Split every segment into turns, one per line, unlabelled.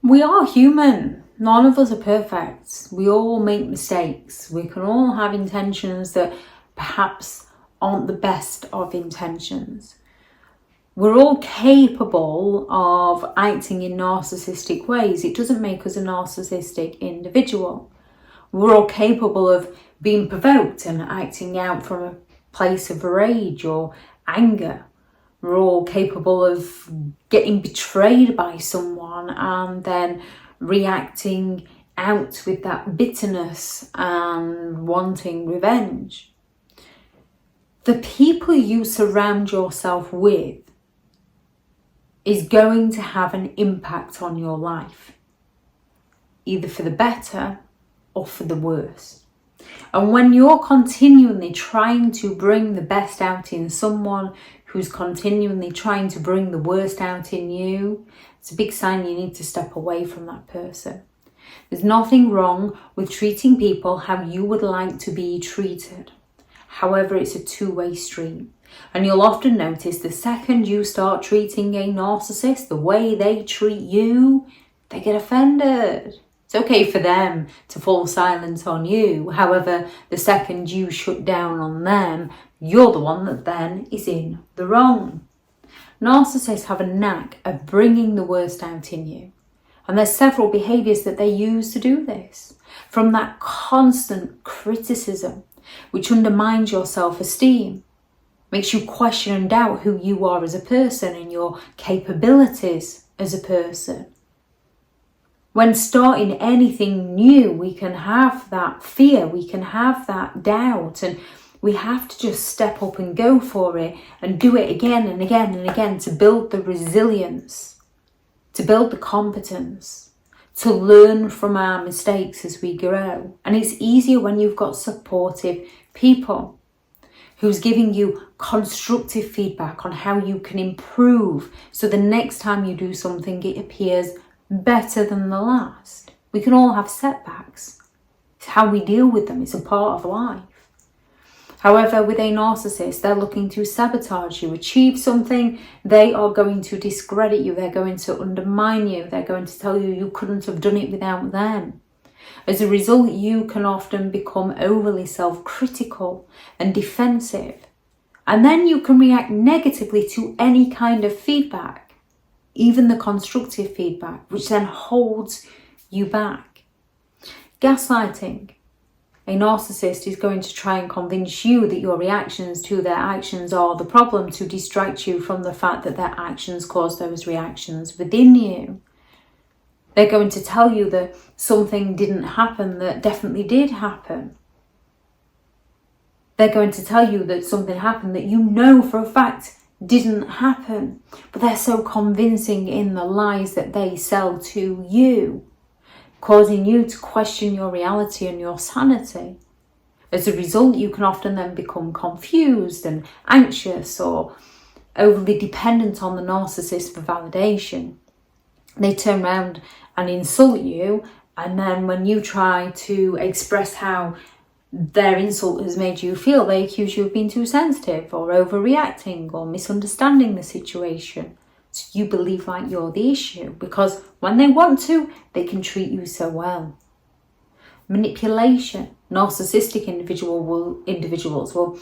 We are human. None of us are perfect. We all make mistakes. We can all have intentions that perhaps aren't the best of intentions. We're all capable of acting in narcissistic ways. It doesn't make us a narcissistic individual. We're all capable of being provoked and acting out from a place of rage or anger. We're all capable of getting betrayed by someone and then reacting out with that bitterness and wanting revenge. The people you surround yourself with is going to have an impact on your life, either for the better or for the worse. And when you're continually trying to bring the best out in someone who's continually trying to bring the worst out in you, it's a big sign you need to step away from that person. There's nothing wrong with treating people how you would like to be treated. However, it's a two-way street. And you'll often notice the second you start treating a narcissist the way they treat you, they get offended. It's okay for them to fall silent on you. However, the second you shut down on them, you're the one that then is in the wrong. Narcissists have a knack of bringing the worst out in you. And there's several behaviours that they use to do this. From that constant criticism, which undermines your self-esteem, makes you question and doubt who you are as a person and your capabilities as a person. When starting anything new, we can have that fear, we can have that doubt, and we have to just step up and go for it and do it again and again and again to build the resilience, to build the competence, to learn from our mistakes as we grow. And it's easier when you've got supportive people who's giving you constructive feedback on how you can improve, so the next time you do something, it appears better than the last. We can all have setbacks. It's how we deal with them. It's a part of life. However, with a narcissist, they're looking to sabotage you, achieve something. They are going to discredit you. They're going to undermine you. They're going to tell you you couldn't have done it without them. As a result, you can often become overly self-critical and defensive. And then you can react negatively to any kind of feedback, even the constructive feedback, which then holds you back. Gaslighting. A narcissist is going to try and convince you that your reactions to their actions are the problem, to distract you from the fact that their actions cause those reactions within you. They're going to tell you that something didn't happen that definitely did happen. They're going to tell you that something happened that you know for a fact didn't happen. But they're so convincing in the lies that they sell to you, causing you to question your reality and your sanity. As a result, you can often then become confused and anxious or overly dependent on the narcissist for validation. They turn around and insult you, and then when you try to express how their insult has made you feel, they accuse you of being too sensitive or overreacting or misunderstanding the situation. So you believe like you're the issue, because when they want to, they can treat you so well. Manipulation. Narcissistic individuals will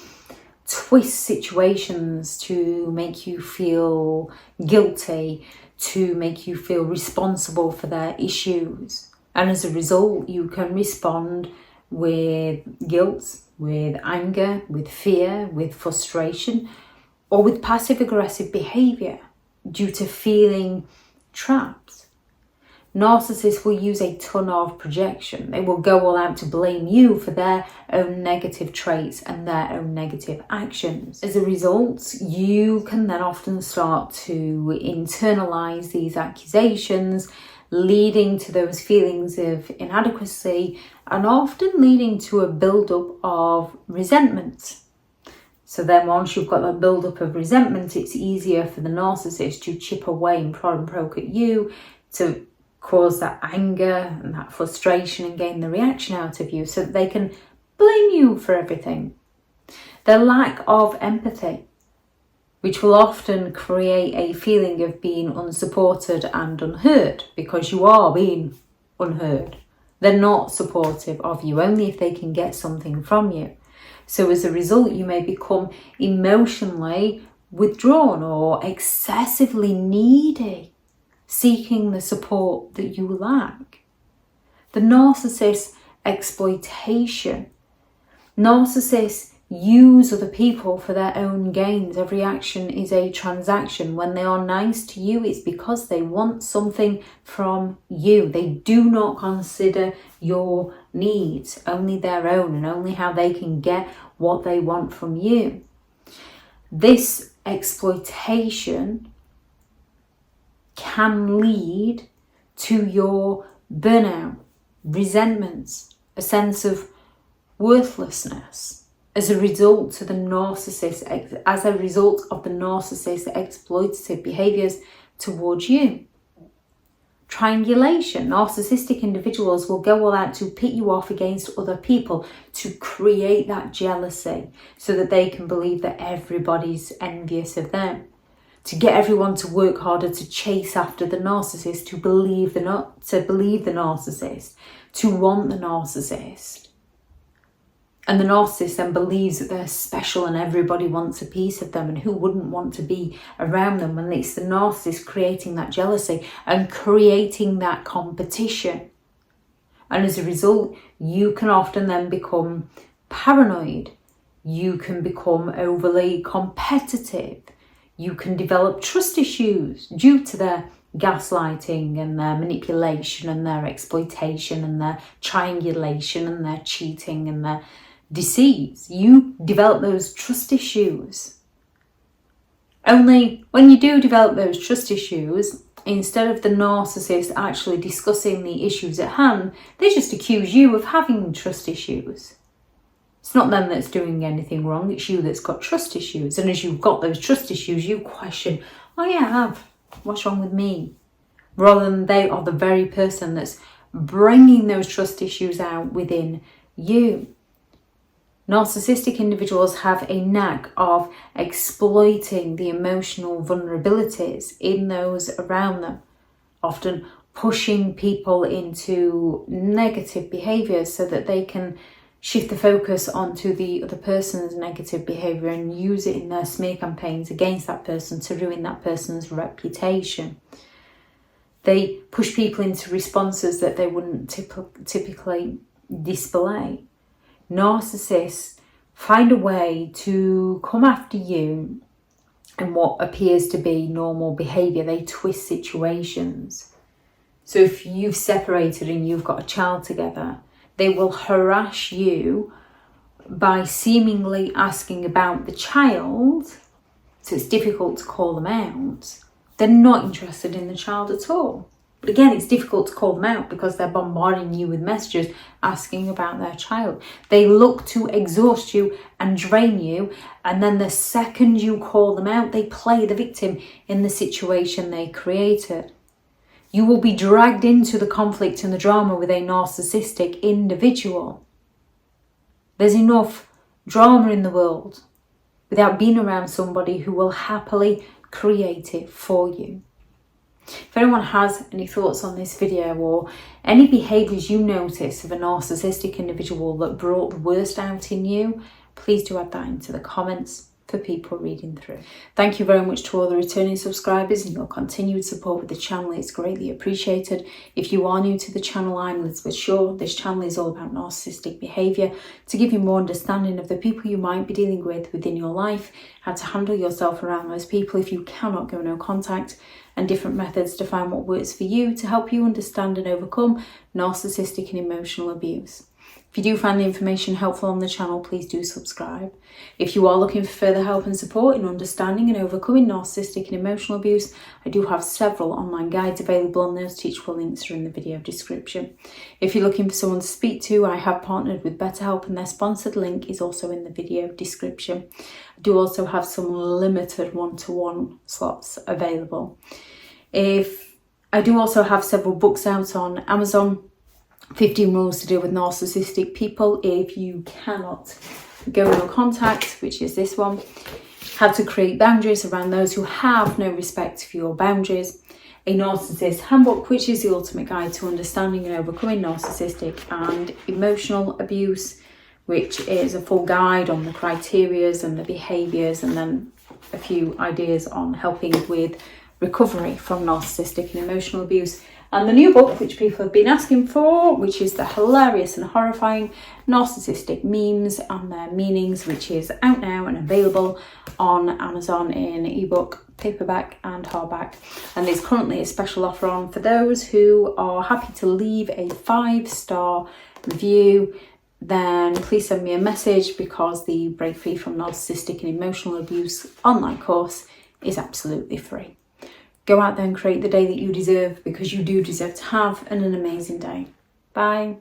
twist situations to make you feel guilty, to make you feel responsible for their issues. And as a result, you can respond with guilt, with anger, with fear, with frustration, or with passive-aggressive behaviour due to feeling trapped. Narcissists will use a ton of projection. They will go all out to blame you for their own negative traits and their own negative actions. As a result, you can then often start to internalize these accusations, leading to those feelings of inadequacy and often leading to a build-up of resentment. So then once you've got that build-up of resentment, it's easier for the narcissist to chip away and prod and poke at you, to cause that anger and that frustration and gain the reaction out of you so that they can blame you for everything. Their lack of empathy, which will often create a feeling of being unsupported and unheard, because you are being unheard. They're not supportive of you, only if they can get something from you. So as a result, you may become emotionally withdrawn or excessively needy, seeking the support that you lack. The narcissist exploitation. Narcissists use other people for their own gains. Every action is a transaction. When they are nice to you, it's because they want something from you. They do not consider your needs, only their own, and only how they can get what they want from you. This exploitation can lead to your burnout, resentments, a sense of worthlessness as a result of the narcissist's exploitative behaviours towards you. Triangulation. Narcissistic individuals will go all out to pit you off against other people to create that jealousy so that they can believe that everybody's envious of them. To get everyone to work harder to chase after the narcissist, to believe the narcissist, to want the narcissist. And the narcissist then believes that they're special and everybody wants a piece of them, and who wouldn't want to be around them, when it's the narcissist creating that jealousy and creating that competition. And as a result, you can often then become paranoid. You can become overly competitive. You can develop trust issues due to their gaslighting and their manipulation and their exploitation and their triangulation and their cheating and their deceits. You develop those trust issues. Only when you do develop those trust issues, instead of the narcissist actually discussing the issues at hand, they just accuse you of having trust issues. It's not them that's doing anything wrong, it's you that's got trust issues. And as you've got those trust issues, you question, oh yeah, I have. What's wrong with me? Rather than they are the very person that's bringing those trust issues out within you. Narcissistic individuals have a knack of exploiting the emotional vulnerabilities in those around them, often pushing people into negative behaviours so that they can shift the focus onto the other person's negative behaviour and use it in their smear campaigns against that person to ruin that person's reputation. They push people into responses that they wouldn't typically display. Narcissists find a way to come after you in what appears to be normal behaviour. They twist situations. So if you've separated and you've got a child together, they will harass you by seemingly asking about the child, so it's difficult to call them out. They're not interested in the child at all. But again, it's difficult to call them out because they're bombarding you with messages asking about their child. They look to exhaust you and drain you, and then the second you call them out, they play the victim in the situation they created. You will be dragged into the conflict and the drama with a narcissistic individual. There's enough drama in the world without being around somebody who will happily create it for you. If anyone has any thoughts on this video or any behaviours you notice of a narcissistic individual that brought the worst out in you, please do add that into the comments for people reading through. Thank you very much to all the returning subscribers and your continued support with the channel. It's greatly appreciated. If you are new to the channel, I'm Elizabeth Shaw. This channel is all about narcissistic behaviour to give you more understanding of the people you might be dealing with within your life, how to handle yourself around those people if you cannot go no contact, and different methods to find what works for you to help you understand and overcome narcissistic and emotional abuse. If you do find the information helpful on the channel, please do subscribe. If you are looking for further help and support in understanding and overcoming narcissistic and emotional abuse, I do have several online guides available, and those teachable links are in the video description. If you're looking for someone to speak to, I have partnered with BetterHelp, and their sponsored link is also in the video description. I do also have some limited one-to-one slots available. I do also have several books out on Amazon. 15 Rules to Deal with Narcissistic People if you cannot go no contact, which is this one. how to create boundaries around those who have no respect for your boundaries, a Narcissist Handbook, which is the ultimate guide to understanding and overcoming narcissistic and emotional abuse, which is a full guide on the criterias and the behaviours, and then a few ideas on helping with recovery from narcissistic and emotional abuse. And the new book, which people have been asking for, which is the hilarious and horrifying Narcissistic Memes and Their Meanings, which is out now and available on Amazon in ebook, paperback and hardback. And there's currently a special offer on for those who are happy to leave a 5-star review. Then please send me a message, because the Break Free from Narcissistic and Emotional Abuse online course is absolutely free. Go out there and create the day that you deserve, because you do deserve to have an amazing day. Bye.